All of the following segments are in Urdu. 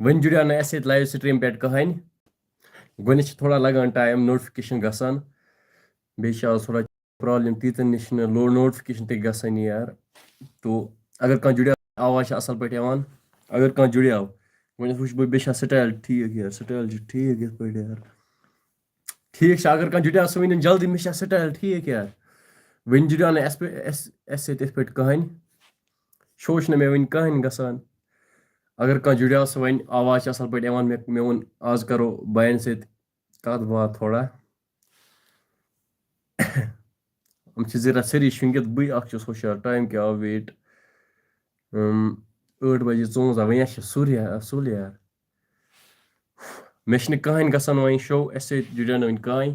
ون جڑیو نہ اسے لائیو سٹریم پہ کہین گۄڈنٮ۪تھ چھِ تھوڑا لگان ٹایم نوٹفکیشن گژھان بیٚیہِ چھِ آز تھوڑا پرابلم تیٖژن نِش چھِنہٕ لو نوٹفکیشن تہِ گژھان یار تو اگر کانٛہہ جُڑیو آواز چھِ اَصٕل پٲٹھۍ یِوان اگر کانٛہہ جُڑیو گۄڈنٮ۪تھ وٕچھِ بہٕ بیٚیہِ چھا سٹایل ٹھیٖک یار سٹایل چھِ ٹھیٖک یِتھ پٲٹھۍ یار ٹھیٖک چھِ اگر کانٛہہ جُڑیو سُہ ؤنِن جلدی مےٚ چھا سٹایل ٹھیٖک یار وٕنہِ جُڑیو نہٕ اَسہِ سۭتۍ یِتھ پٲٹھۍ کٕہٕنۍ شو چھُنہٕ مےٚ وٕنہِ کٕہٕنۍ گژھان اگر کانٛہہ جُڑیو سُہ وَنہِ آواز چھِ اَصٕل پٲٹھۍ یِوان مےٚ ووٚن آز کَرو بایَن سۭتۍ کَتھ باتھ تھوڑا یِم چھِ ذرا سٲری شوٗنٛگِتھ بٕے اَکھ چھُس ہُشار ٹایم کیٛاہ آو ویٹ 8:54 وۄنۍ چھِ سُل یار مےٚ چھِنہٕ کٕہٕنۍ گژھان وۄنۍ شو اَسہِ سۭتۍ جُڑیو نہٕ وٕنہِ کٕہٕنۍ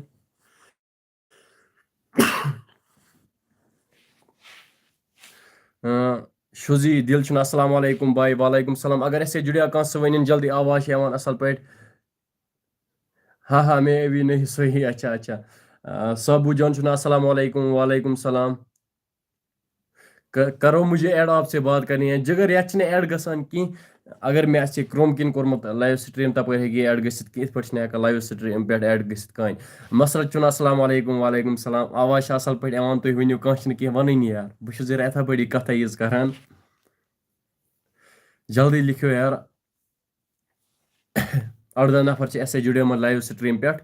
شوزی دِل چھُنہٕ السلام علیکم باے وعلیکم السلام اگر اَسہِ سۭتۍ جُڑیو کانٛہہ سُہ ؤنِن جلدی آواز چھِ یِوان اَصٕل پٲٹھۍ ہاں میں ابھی نہیں صحیح اچھا اچھا سابو جان چھُنہٕ السلام علیکم وعلیکم السلام کرو مجھے ایڈ آپ سے بات کرنی ہے جگر یَتھ چھِنہٕ ایڈ گژھان کینٛہہ اگر مےٚ آسہِ کروم کِنۍ کوٚرمُت لایِو سٹریٖم تَپٲرۍ ہیٚکہِ یہِ ایڈ گٔژھِتھ کینٛہہ یِتھ پٲٹھۍ چھِنہٕ ہٮ۪کان لایِو سٹریٖم پٮ۪ٹھ ایڈ گٔژھِتھ کٕہٕنۍ مسرت چھُنہٕ السلام علیکم وعلیکم السلام آواز چھِ اَصٕل پٲٹھۍ یِوان تُہۍ ؤنِو کانٛہہ چھِنہٕ کینٛہہ وَنٲنی یار بہٕ چھُس یَتھے پٲٹھی کَتھے یٲژ کران جلدی لیکھِو یار 18 نفر چھِ اَسہِ سۭتۍ جُڑیمٕتۍ لایِو سٹریٖم پٮ۪ٹھ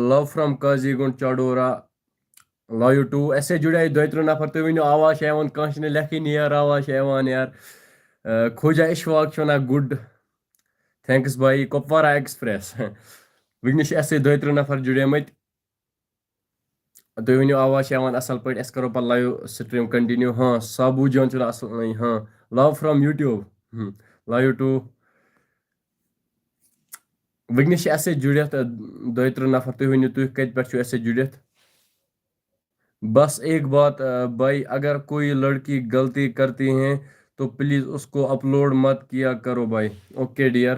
لو from Qazi Gund Chadoora live two اَسہِ سۭتۍ جُڑے 32 نفر تُہۍ ؤنِو آواز چھےٚ یِوان کانٛہہ چھِنہٕ لیکھٲنی یار آواز چھےٚ یِوان یار خوجا اِشفاق چھُ وَنان گُڈ تھینکٕس باے کۄپوارا ایکٕسپرٛیس وٕنکٮ۪نَس چھِ اَسہِ سۭتۍ 32 نفر جُڑیمٕتۍ تُہۍ ؤنِو آواز چھےٚ یِوان اَصٕل پٲٹھۍ أسۍ کَرو پَتہٕ لایِو سٹریٖم کَنٹِنیوٗ ہاں سابوٗ جان چھُنہٕ اَصٕل ہاں لو فرام یوٗٹیوٗب لایِو ٹوٗ وٕنکٮ۪نَس چھِ اَسہِ سۭتۍ جُڑِتھ 32 نفر تُہۍ ؤنِو تُہۍ کَتہِ پٮ۪ٹھ چھِو اَسہِ سۭتۍ جُڑِتھ بس ایک بات بھائی اگر کوئی لڑکی غلطی کرتی ہیں تو پلیز اس کو اپلوڈ مت کیا کرو بھائی okay dear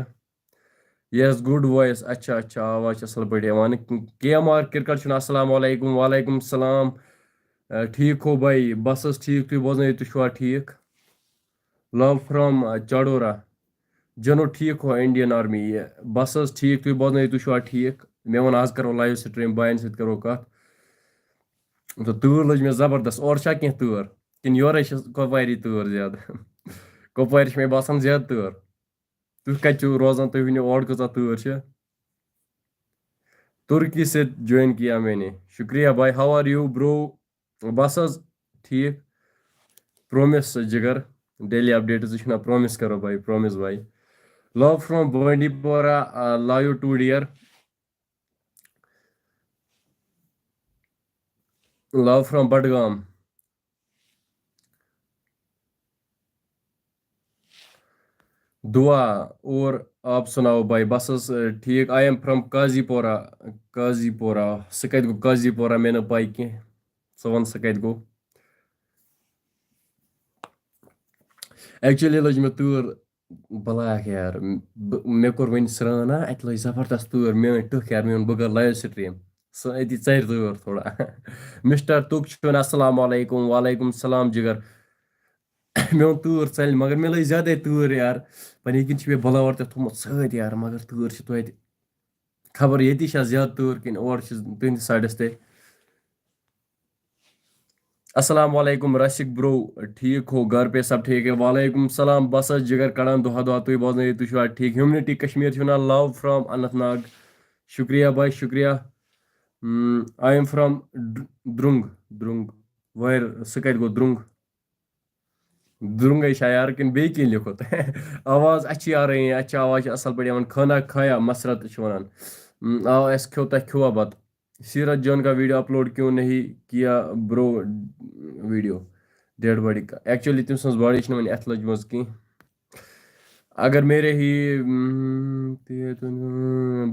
yes good voice اچھا اچھا آواز چھِ اَصٕل پٲٹھۍ یِوان کے ایم آر کرکٹ چھُنہٕ السلام علیکم وعلیکم السلام ٹھیٖک ہو بھائی بس حظ ٹھیٖک تُہۍ بوزنٲیِو تُہۍ چھُوا ٹھیٖک لو فرام چاڈورا جنو ٹھیٖک ہو انڈین آرمی یہِ بس حظ ٹھیٖک تُہۍ بوزنٲیِو تُہۍ چھُوا ٹھیٖک مےٚ ووٚن آز کَرو لایِو سٹریٖم بایَن سۭتۍ کَرو کَتھ تہٕ تۭر لٔج مےٚ زبردست اورٕ چھا کینٛہہ تۭر کِنہٕ یورے چھِ کۄپواری تۭر زیادٕ کۄپوارِ چھِ مےٚ باسان زیادٕ تۭر تُہۍ کَتہِ چھِو روزان تُہۍ ؤنِو اورٕ کۭژاہ تۭر چھِ ترکی سے جوائن کیا میں نے شُکریہ بھائی ہاو آر یوٗ برو بس حظ ٹھیٖک پرومِس جگر ڈیلی اپڈیٹٕز چھُنہ پرومِس کرو بھائی پرومِس بھائی لو from Bandipora live to dear love from Budgam دعا اور آپ سناؤ بھائی بس حظ ٹھیٖک آی ایم فرام قاضی پورہ سُہ کَتہِ گوٚو قاضی پورہ مےٚ نہٕ پاے کینٛہہ ژٕ وَن سُہ کَتہِ گوٚو ایکچُؤلی لٔج مےٚ تۭر بلاک یار مےٚ کوٚر وۄنۍ سرٛان اَتہِ لٔج زبردست تۭر مےٚ أنۍ ٹٕکھ یار مےٚ ووٚن بہٕ کَرٕ لایِو سٹریٖم سُہ أتی ژَرِ تۭر تھوڑا مِسٹر تُک چھُ السلام علیکم وعلیکم السلام جگر مےٚ ووٚن تۭر ژَلہِ مگر مےٚ لٔج زیادَے تۭر یار وۄنۍ ییٚکِنۍ چھِ مےٚ بلاوَر تہِ تھوٚمُت سۭتۍ یار مگر تۭر چھِ توتہِ خبر ییٚتی چھا زیادٕ تۭر کِنہٕ اورٕ چھِ تُہٕنٛدِس سایڈَس تہِ السلام علیکم راشِک برو ٹھیٖک ہو گھر پے سب ٹھیٖک ہے وعلیکم السلام بس حظ جگر کَڑان دۄہا دۄہا تُہۍ بوزنٲیِو تُہۍ چھُوا ٹھیٖک ہیوٗمنِٹی کشمیٖر چھُ وَنان لو فرام اننت ناگ شُکریہ باے شُکریہ آی ایم فرام درٛنٛگ وارِ سُہ کَتہِ گوٚو درٛنٛگٕے چھا یار کِنہٕ بیٚیہِ کینٛہہ لیوٚکھُت آواز اچھی آ رہی ہے اچھا آواز چھِ اَصٕل پٲٹھۍ یِوان کھانا کھایا مسرت چھِ وَنان آ اَسہِ کھیوٚو تۄہہِ کھیوٚوا بَتہٕ سیٖرت جان کا ویٖڈیو اپلوڈ کیوں نہیں کیا برو ویٖڈیو ڈیڈ باڈی کا ایکچُؤلی تٔمۍ سٕنٛز باڈی چھِنہٕ وۄنۍ اَتھِ لٔجمٕژ کینٛہہ اگر میرے ہی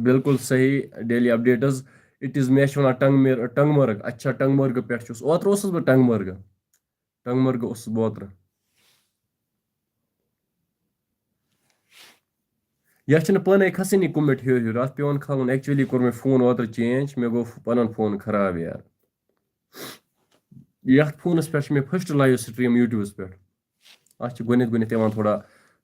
بالکل صحیح ڈیلی اپڈیٹٕز اِٹ اِز مےٚ چھِ وَنان ٹنٛگ مرگ اچھا ٹنٛگ مرگہٕ پٮ۪ٹھ چھُس اوترٕ اوسُس بہٕ ٹنٛگ مرگہٕ اوسُس بہٕ اوترٕ یَتھ چھِنہٕ پانَے کھسٲنی کوٚمٮ۪نٛٹ ہیوٚر اَتھ پیوٚان کھالُن ایکچُؤلی کوٚر مےٚ فون اوترٕ چینٛج مےٚ گوٚو پَنُن فون خراب یار یَتھ فونَس پٮ۪ٹھ چھِ مےٚ فٔسٹ لایِو سٹریٖم یوٗٹیوٗبَس پٮ۪ٹھ اَتھ چھِ گۄڈنٮ۪تھ یِوان تھوڑا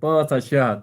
5,600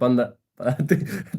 15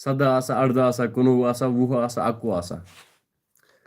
17 18 19 20 21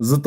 22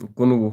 19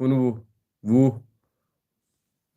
19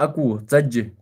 21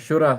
10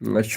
10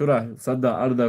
10 17 18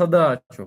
17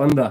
15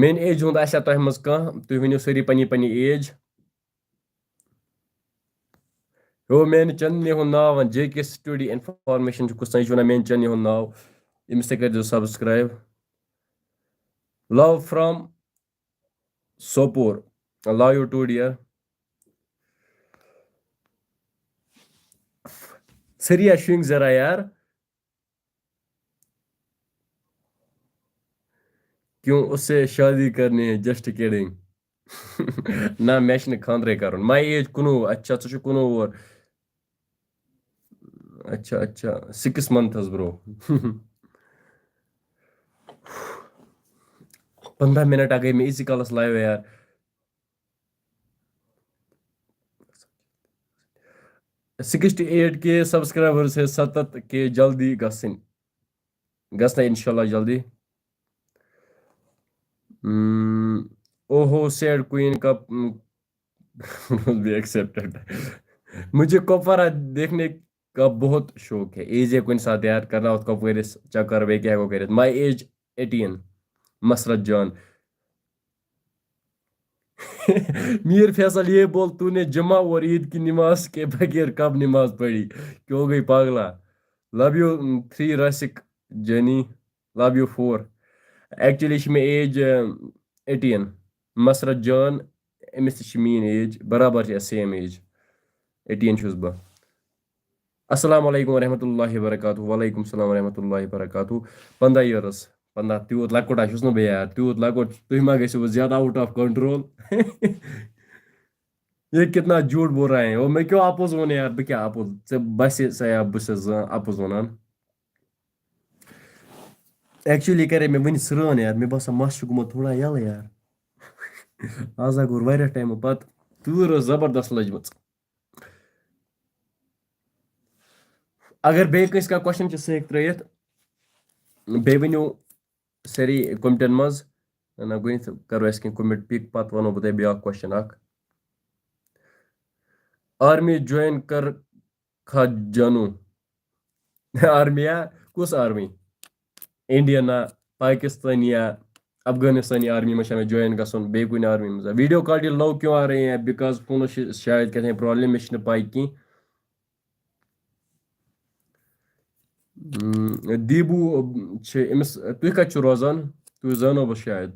میری ایج ہُنٛد آسیا تۄہہِ منٛز کانٛہہ تُہۍ ؤنِو سٲری پنٕنۍ ایج میانہِ چننہِ ہُنٛد ناو وَن جے کے سٹوڈی انفارمیشن چھُ کُس تانۍ چھُ وَنان میانہِ چننہِ ہُنٛد ناو أمِس تہِ کٔرۍزیو subscribe love from Sopore love you too dear سریا شنگ ذرا یار کیوں اس سے شادی کرنی ہے جسٹ کیڈنگ نہ مےٚ چھُنہٕ خاندرے کرُن ماے ایج 19 اچھا ژٕ چھُکھ 19 وُہُر اچھا اچھا 6 months برو 15 منٹ آ گئی میں اسی کالس لائیو ہے یار 68 کے سبسکرائبرز ہے 7 کے جلدی گژھنا انشاءاللہ جلدی اوہو سیڈ کوئین کا بھی ایکسپٹڈ مجھے کپوارہ دیکھنے کا بہت شوق ہے ایج ہے کن ساتھ یار کرنا ہوت کپوارس چکر بیٚیہِ کیٛاہ ہٮ۪کو کٔرِتھ ماے ایج 18 مسرت جان میر فیصل یہ بول تو نے جمعہ اور عید کی نماز کے بغیر کب نماز پڑھی کیوں گئی پاگلا لو یو 3 راسک جنی لو یو 4 ایکچولی چھِ مےٚ ایج 18 مسرت جان أمِس تہِ چھِ میٛٲنۍ ایج برابر چھِ اَسہِ سیم ایج 18 چھُس بہٕ السلام علیکم ورحمۃ اللہ وبرکاتہ وعلیکم السلام ورحمۃ اللہ وبرکاتہ 15 years 15 تیوٗت لۄکُٹ چھُس نہٕ بہٕ یار تیوٗت لۄکُٹ تُہۍ ما گٔژھِو زیادہ آؤٹ آف کنٹرول یہ کتنا جھوٹ بول رہے ہیں میں کیوں اپوز ون یار بہٕ کیٛاہ اپوز ژےٚ باسے سا یا بہٕ چھُس اپوز ونان ایکچولی کرے مےٚ وٕنہِ سرٛان یار مےٚ باسان مس چھُ گوٚمُت تھوڑا یَلہٕ یار آز کوٚر واریاہ ٹایمہٕ پتہٕ تۭر ٲس زبردست لٔجمٕژ اگر بیٚیہِ کٲنٛسہِ کانٛہہ کوسچن چھِ سُہ ہیٚکہِ ترٲیِتھ بیٚیہِ ؤنِو سٲری کومنٹن منٛز نہ گۄڈنٮ۪تھ کرو أسۍ کینٛہہ کومنٹ پِک پتہٕ وَنو بہٕ تۄہہِ بیٛاکھ کوسچن اکھ آرمی جوین کر جانو آرمیا کُس آرمی انڈین پاکستانی یا افغانستانی آرمی میں ہمیں جوائن گژھُن بیٚیہِ کُنہِ آرمی منٛز ویڈیو کالٹی لو کیوں آ رہی ہیں بیکاز فونس چھِ شاید کیٛاہ پرابلم مےٚ چھِنہٕ پاے کینٛہہ دیٖبوٗ چھِ أمِس تُہۍ کتہِ چھِو روزان تُہۍ زانو بہٕ شاید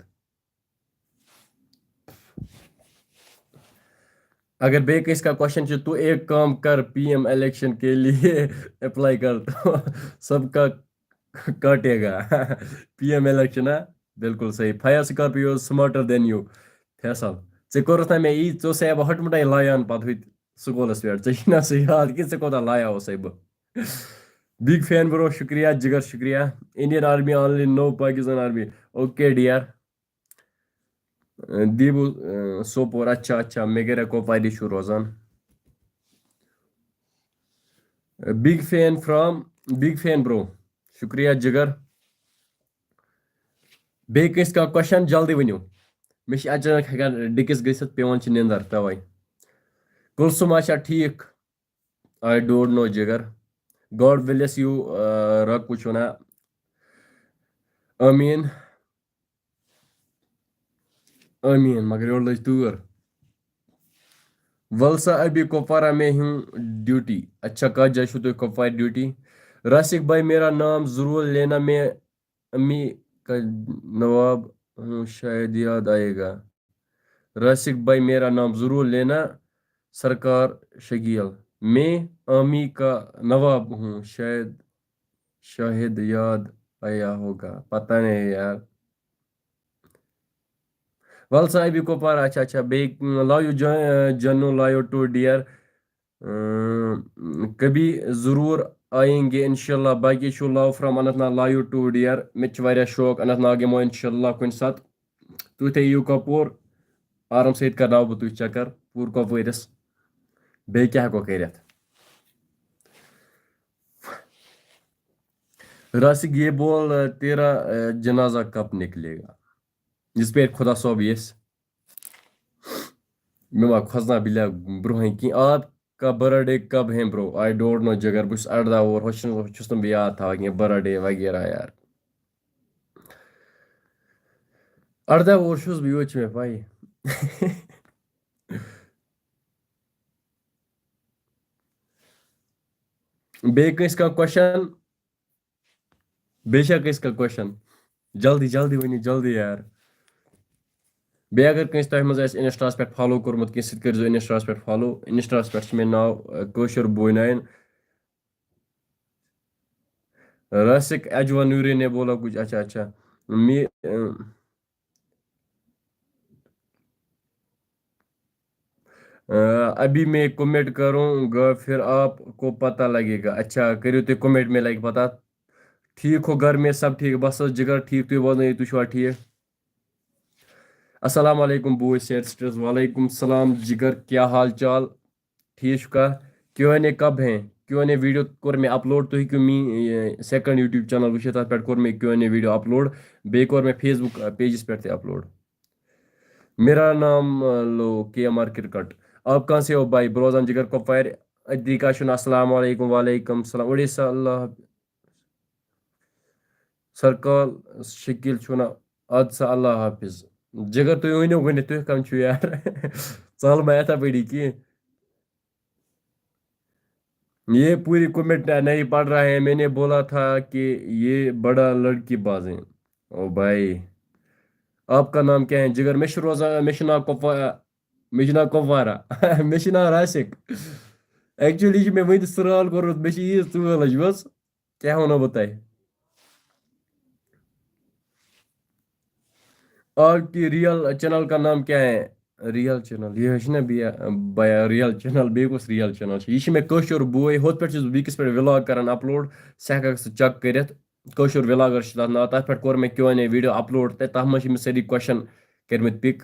اگر بیٚیہِ کٲنٛسہِ کانٛہہ کوسچن چھُ تو ایک کام کر پی ایم الیکشن کے لیے اپلائی کر تو سب کا کاٹے گا پی ایم الیکشن بالکل صحیح فیا سکارپیو سمارٹر دین یو فیصل ژےٚ کوٚرُتھ نا مےٚ یی ژٕ اوسے بہٕ ہٹمُٹے لایان پتہٕ ہُتہِ سکوٗلس پٮ۪ٹھ ژےٚ چھُے نا سُہ یاد کہِ ژےٚ کوتاہ لایا اوسے بہٕ بگ فین برو شکریہ جگر شکریہ Indian army only no Pakistan army okay dear دیٖبوٗ سوپور اچھا اچھا مےٚ گرا کۄپوارِ چھُ روزان big fan from big fan bro شکریہ جگر بیٚیہِ کٲنٛسہِ کانٛہہ کوسچن جلدی ؤنِو مےٚ چھِ اچانک ہٮ۪کان ڈِکِس گٔژھِتھ پیوان چھِ نِندر توے کُلسُم آچھا ٹھیٖک آی ڈونٹ نو جگر گاڈ بلیس یوٗ رکھ وٕچھو نا آمیٖن آمیٖن مگر یورٕ لٔج تۭر ولسا ابھی کپوارہ میں ہوں ڈیوٹی اچھا کتھ جایہِ چھُو تُہۍ کپوارِ ڈیوٹی راسک بھائی میرا نام ضرور لینا میں امی کا نواب ہوں شاید یاد آئے گا راسک بھائی میرا نام ضرور لینا سرکار شکیل میں امی کا نواب ہوں شاید یاد آیا ہوگا پتہ نہیں یار ولسا ابھی کپوارہ اچھا اچھا بیٚیہِ لاو یوٗ جنو لاو ٹو ڈیئر کبھی ضروٗر آئیں گے انشاءاللہ باقی چھُ love from Anantnag love to dear مےٚ تہِ چھُ واریاہ شوق اننت ناگ یِمو انشاءاللہ کُنہِ ساتہٕ تُہۍ تہِ یِیِو کپوور آرام سۭتۍ کرناو بہٕ تُہۍ چکر پوٗرٕ کپوٲرِس بیٚیہِ کیٛاہ ہٮ۪کو کٔرِتھ راسک یہ بول تیرا جنازہ کب نکلے گا یِژ پھِرِ خۄدا صٲب ییٚژھِ مےٚ ما کھوژنا بِلیٛا برٛونٛہٕے کینٛہہ آپ کا برتھ ڈے کب ہے برو آی ڈونٹ نو جگر بہٕ چھُس 18 وُہُر ہُہ چھُس نہٕ بہٕ یاد تھاوان کینٛہہ برتھ ڈے وغیرہ یار 18 وُہُر چھُس بہٕ یوت چھِ مےٚ پَیی. بیٚیہِ کٲنٛسہِ کانٛہہ کوسچن بیٚیہِ چھا کٲنٛسہِ کانٛہہ کوسچن جلدی جلدی ؤنِو جلدی یار بیٚیہِ اگر کٲنٛسہِ تۄہہِ منٛز آسہِ اِنسٹاہَس پٮ۪ٹھ فالو کوٚرمُت کینٛہہ سُہ تہِ کٔرۍزیو اِنسٹاہَس پٮ۪ٹھ فالو اِنسٹاہَس پٮ۪ٹھ چھُ مےٚ ناو کٲشُر بوے ناین راسک اجوا نوری نے بولا کچھ اچھا اچھا می ابھی میں کمنٹ کروں گا پھر آپ کو پتہ لگے گا اچھا کٔرِو تُہۍ کومنٹ میں لگہِ پتہ ٹھیک ہو گھر میں سب ٹھیک بس حظ جگر ٹھیک تُہۍ بوزنٲیِو تُہۍ چھُوا ٹھیک السلام علیکم بوے صحت سٹرس وعلیکم السلام جگر کیا حال چال ٹھیک چھُکھا کیوں نے کب ہیں کیوں نے ویڈیو کوٚر مےٚ اپلوڈ تُہۍ ہیٚکِو میٛٲنۍ سیکنڈ یوٗٹیوب چینل وٕچھِتھ تتھ پٮ۪ٹھ کوٚر مےٚ کیوں نے ویڈیو اپلوڈ بیٚیہِ کوٚر مےٚ فیس بُک پیجس پٮ۪ٹھ تہِ اپلوڈ میرا نام لو کے ایم آر کرکٹ آپ کہاں سے ہو بھائی بروزان جگر کپوارِ ادیکا شُن السلام علیکم وعلیکم السلام اُڑیسا اللہ سرکال شکیل چھُنا اد سا اللہ حافظ جگر تُہۍ ؤنِو گۄڈنٮ۪تھ تُہۍ کم چھِو یار ژل ما یِتھے پٲٹھی کینٛہہ یہ پوری کمنٹ نہیں پڑھ رہا ہے میں نے بولا تھا کہ یہ بڑا لڑکی باز ہے او بھائی آپ کا نام کیا ہے جگر میں چھُ روزان مےٚ چھُ ناو کپوارا مےٚ چھُ ناو راسِک ایکچُؤلی چھُ مےٚ وٕنۍ تہِ سرٛال کوٚرمُت مےٚ چھِ ییٖژ ژٲل لٔجمٕژ کیٛاہ وَنو بہٕ تۄہہِ آپ کی ریئل چینل کا نام کیا ہے ریئل چینل یہ چھُ نا بیا ریئل چینل بیٚیہِ کُس ریئل چینل چھُ یہِ چھُ مےٚ کٲشُر بوے ہُتھ پٮ۪ٹھ چھُس بہٕ ویٖکَس پٮ۪ٹھ وِلاگ کران اپلوڈ ژٕ ہٮ۪ککھ سُہ چیک کٔرِتھ کٲشُر وِلاگر چھُ تتھ ناو تتھ پٮ۪ٹھ کوٚر مےٚ کیو این اے ویٖڈیو اپلوڈ تہٕ تتھ منٛز چھِ مےٚ سٲری کوسچن کٔرمٕتۍ پِک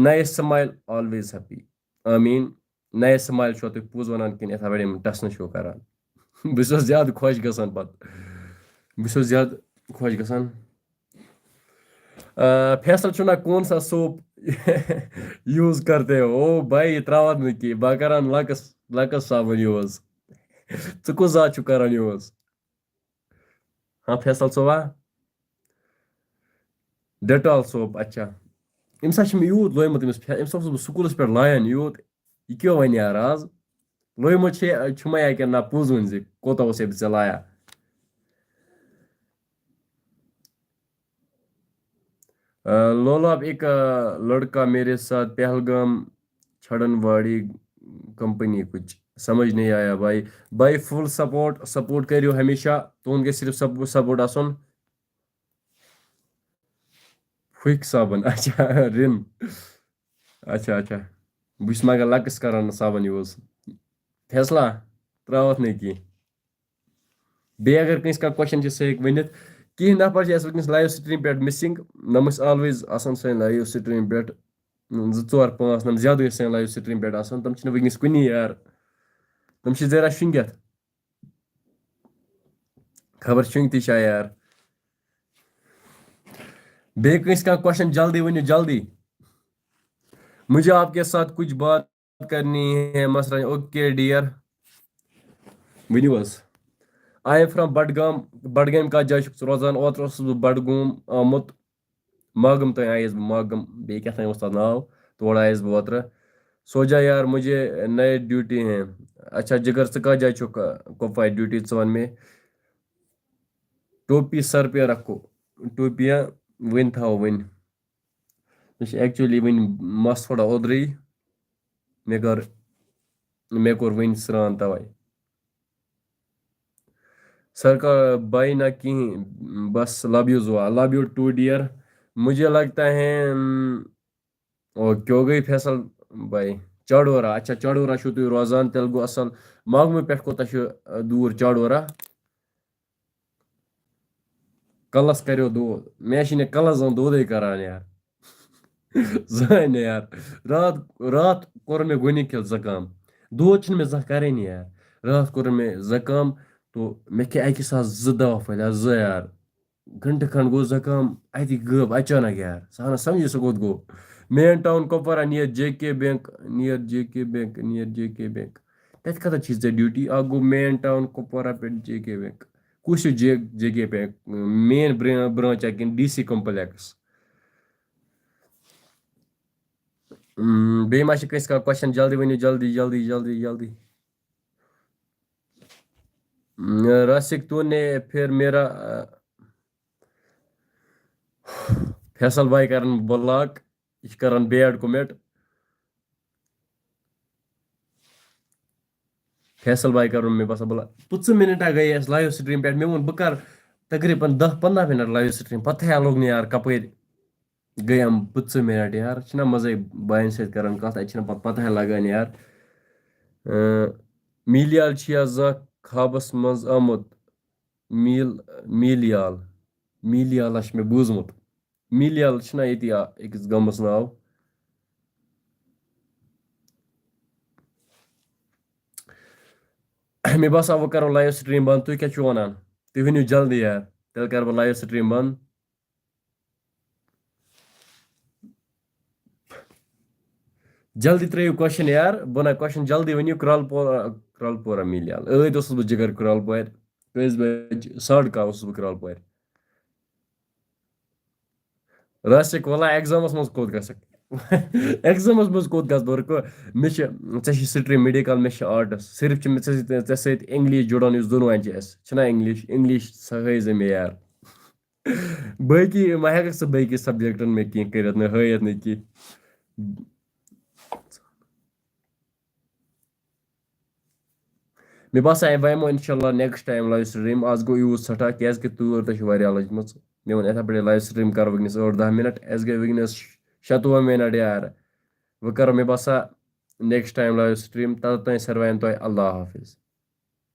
نَیہِ سمایل آلویز ہیپی آمیٖن نَیہِ سمایل چھُوا تُہۍ پوٚز وَنان کِنہٕ یِتھے پٲٹھۍ یِم ٹسنہٕ چھِو کران بہٕ چھُس زیادٕ خۄش گژھان پتہٕ بہٕ چھُس زیادٕ خۄش گژھان فیصل چھُنا کون سا سوپ یوٗز کرتے ہو او بھائی تراوت نہٕ کینٛہہ بہٕ کران لکس صابن یوٗز ژٕ کُس زات چھُکھ کران یوٗز ہاں فیصل صٲبا ڈیٹال سوپ اچھا أمۍ سا چھُ مےٚ یوٗت لویمُت أمِس أمِس اوسُس بہٕ سکوٗلس پٮ۪ٹھ لایان یوٗت یہِ کیٛاہ وَنہِ یار آز لویمُت چھُمے یا کِنہٕ نہ پوٚز ؤنۍ زِ کوتاہ اوسے بہٕ ژےٚ لایان لولاب ایک لڑکا میرے ساتھ پہلگام چھڑن واڑی کمپنی کچھ سمجھ نہیں آیا بھائی فل سپورٹ کٔرِو ہمیشہ تُہُنٛد گژھِ صرف سپورٹ آسُن فُکۍ صابن اچھا رِن اچھا اچھا بہٕ چھُس مگر لَکٕس کران صابن یوٗز فیصلہ تراوَتھ نہٕ کینٛہہ بیٚیہِ اگر کٲنٛسہِ کانٛہہ کوسچن چھِ سُہ ہیٚکہِ ؤنِتھ کینٛہہ نفر چھِ اَسہِ وٕنکیٚنَس لایِو سٹریٖم پٮ۪ٹھ مِسِنٛگ نۄم ٲسۍ آلویز آسان سٲنۍ لایِو سٹریٖم پٮ۪ٹھ 2 4 5 نۄم زیادٕ ٲسۍ سٲنۍ لایِو سٹریٖم پٮ۪ٹھ آسان تِم چھِنہٕ وٕنکیٚنَس کُنی یار تِم چھِ ذرا شۄنٛگِتھ خبر شۄنٛگتی چھا یار بیٚیہِ کٲنٛسہِ کانٛہہ کوسچن جلدی ؤنِو جلدی مجھے آپ کے ساتھ کچھ بات کرنی ہے مثلا اوکے ڈیئر ؤنِو حظ آی ایم فرام بڈگامہِ کَتھ جایہِ چھُکھ ژٕ روزان اوترٕ اوسُس بہٕ بڈگوم آمُت ماگم تام آیس بہٕ ماگم بیٚیہِ کیٛاہ تام اوس تَتھ ناو تور آیس بہٕ اوترٕ سوجا یار مجھے نئے ڈیوٹی ہیں اچھا جگر ژٕ کَتھ جایہِ چھُکھ کۄپوارِ ڈیوٹی ژٕ وَن مےٚ ٹوپی سر پے رکھو ٹوپیاں وٕنۍ تھاوو وٕنۍ مےٚ چھِ ایکچُؤلی وٕنۍ مَس تھوڑا اوٚدرٕے مےٚ کوٚر وٕنۍ سرٛان تَوَے سر کا بائی نہ کہیں بس لو یو زوا لو یو ٹو ڈیئر مجھے لگتا ہے او کیوں گئی فیصل بھائی چاڈورا اچھا چاڈورا چھُو تُہۍ روزان تیٚلہِ گوٚو اَصٕل ماگمہٕ پٮ۪ٹھ کوٗتاہ چھُ دوٗر چاڈورا کَلَس کَریو دود مےٚ چھِ نہٕ کَلَس زَن دودٕے کران یار زٕہٕنۍ نہٕ یار راتھ کوٚر مےٚ گۄڈنِکہِ پھِرِ زُکام دود چھِنہٕ مےٚ زانٛہہ کَرٲنی یار راتھ کوٚر مےٚ زُکام تو مےٚ کھے اَکہِ ساتہٕ 2 دوا پھٔلۍ 2 یار گھنٹہٕ کھنٛڈ گوٚو زُکام اَتی غٲب اچانک یار ژٕ ہاو نہٕ سَمجھی سُہ کوٚت گوٚو مین ٹاوُن کۄپوارا نِیَر جے کے بینک تَتہِ کَتٮ۪تھ چھِ ژےٚ ڈیوٹی اکھ گوٚو مین ٹاوُن کۄپوارا پٮ۪ٹھ جے کے بینک کُس چھُ جے کے بینک مین برانچ کِنہٕ ڈی سی کمپلیکس بیٚیہِ ما چھِ کٲنٛسہِ کانٛہہ کوسچن جلدی ؤنِو جلدی جلدی جلدی جلدی راسک تو نے پھر میرا فیصل بھائی کرن بلاک یہ چھُ کران بیڈ کومنٹ فیصل بھائی کرن مےٚ باسان بلاک 15 منٹا گٔے اَسہِ لایو سٹریٖم پٮ۪ٹھ مےٚ ووٚن بہٕ کر تقریٖبن 10-15 منٹ لایو سٹریٖم پتہٕ لوٚگ نہٕ یار کپٲرۍ گٔے یِم 15 منٹ یار چھُنہ مزے باین سۭتۍ کران کتھ اَتہِ چھنہٕ پتہٕ پتہ لگان یار میلیال چھِ یا زانٛہہ خوابس منٛز آمُت میلیال میلیالا چھُ مےٚ بوٗزمُت میلیال چھُنہ ییٚتی أکِس گامس ناو مےٚ باسان وۄنۍ کرو لایو سٹریٖم بنٛد تُہۍ کیٛاہ چھِو ونان تُہۍ ؤنِو جلدی یار تیٚلہِ کرٕ بہٕ لایو سٹریٖم بنٛد جلدی ترٲیِو کوسچن یار بہٕ ونہٕ کوسچن جلدی ؤنِو کرٛال پورہ میلیال ٲدۍ اوسُس بہٕ جِگر کرٛال پورِ کٔژِ بجہِ 11:30 اوسُس بہٕ کرٛال پورِ راسِک واللہ ایٚگزامس منٛز کوٚت گژھکھ ایٚگزامس منٛز کوٚت گژھٕ بہٕ رُکو مےٚ چھِ ژےٚ چھِ سٹریٖم میڈِکل مےٚ چھِ آرٹس صرف چھِ مےٚ ژےٚ سۭتۍ انگلش جُڑان یُس دۄنوے چھِ اَسہِ چھِنہ انگلش ہٲیزِ مےٚ یار باقی ما ہٮ۪ککھ ژٕ باقی سبجکٹن مےٚ کینٛہہ کٔرِتھ نہٕ ہٲیِتھ نہٕ کینٛہہ مےٚ باسان وۄنۍ یِمو انشاء اللہ نیکسٹ ٹایم لایو سٹریٖم آز گوٚو یوٗت سٮ۪ٹھاہ کیٛازِکہِ تۭر تہِ چھِ واریاہ لٔجمٕژ مےٚ ووٚن یِتھے پٲٹھۍ لایو سٹریٖم کرو وٕنکیٚنس 8-10 منٹ اَسہِ گٔے وٕنکیٚنس 26 منٹ یار وۄنۍ کرو مےٚ باسان نیکسٹ ٹایم لایو سٹریٖم توٚتام سٔروایِن تۄہہِ اللہ حافظ